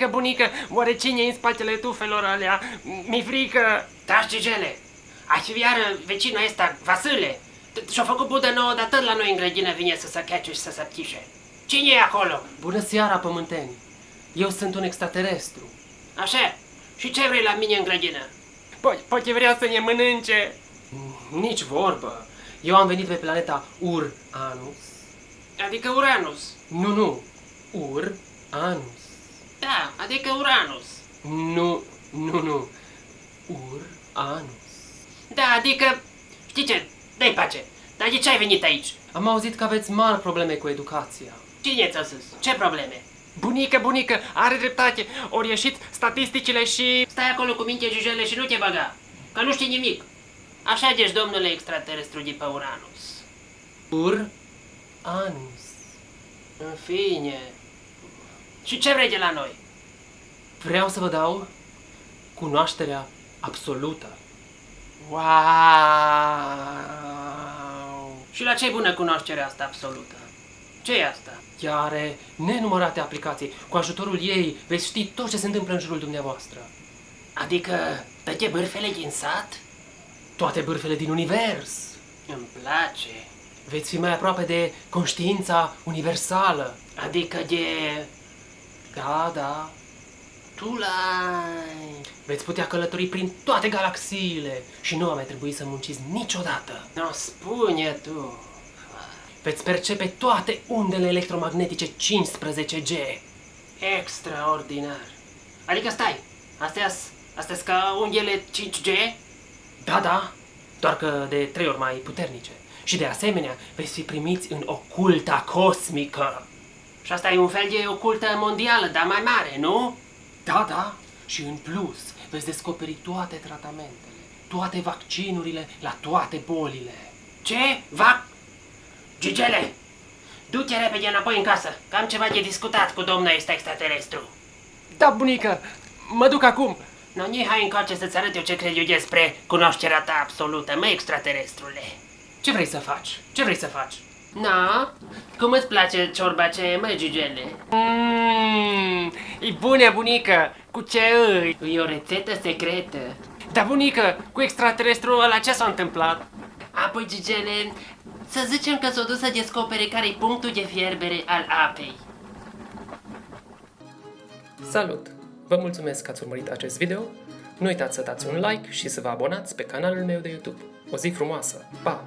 Bunică, oare cine e în spatele tufelor alea? Mi-e frică. Taci, Gigele! Aș fi iară vecinul ăsta, Vasile. Și-a făcut budă nouă, dar tot la noi în grădină vine să se chece și să se ptișe. Cine e acolo? Bună seara, pământeni. Eu sunt un extraterestru. Așa? Și ce vrei la mine în grădină? Poate vrea să ne mănânce. Nici vorbă. Eu am venit pe planeta Uranus. Adică Uranus. Nu. Uranus. Da, adică Uranus. Nu. Uranus. Da, adică... Știi ce? Dă-i pace. Dar de ce ai venit aici? Am auzit că aveți mari probleme cu educația. Cine ți-a zis? Ce probleme? Bunică, are dreptate. Ori ieșit statisticile și... Stai acolo cu minte, Gigele, și nu te băga. Că nu știi nimic. Așa deci, domnule extraterestru de pe Uranus. Uranus. În fine. Și ce vrei de la noi? Vreau să vă dau cunoașterea absolută. Wow! Și la ce bună cunoașterea asta absolută? Ce e asta? Ea are nenumărate aplicații. Cu ajutorul ei veți ști tot ce se întâmplă în jurul dumneavoastră. Adică toate bârfele din sat? Toate bârfele din univers. Îmi place. Veți fi mai aproape de conștiința universală. Adică de... Da. Tu l-ai... Veți putea călători prin toate galaxiile și nu va mai trebui să munciți niciodată. Nu spune tu. Veți percepe toate undele electromagnetice 15G. Extraordinar. Adică stai, astea-s ca unghiile 5G? Da, doar că de 3 ori mai puternice. Și de asemenea, veți fi primiți în oculta cosmică. Și asta e un fel de ocultă mondială, dar mai mare, nu? Da. Și în plus, veți descoperi toate tratamentele, toate vaccinurile la toate bolile. Ce? Gigele, du-te repede înapoi în casă, că am ceva de discutat cu domnul ăsta extraterestru. Da, bunică, mă duc acum. Nu, hai încoace să-ți arăt eu ce cred eu despre cunoașterea ta absolută, mă, extraterestrule. Ce vrei să faci? Na, cum îți place ciorba aceea, mă, Gigele? E bună, bunică. Cu ce îi? E o rețetă secretă. Da, bunică, cu extraterestrul ăla ce s-a întâmplat? Apoi, Gigele, să zicem că s-o dus să descopere care-i punctul de fierbere al apei. Salut! Vă mulțumesc că ați urmărit acest video. Nu uitați să dați un like și să vă abonați pe canalul meu de YouTube. O zi frumoasă! Pa!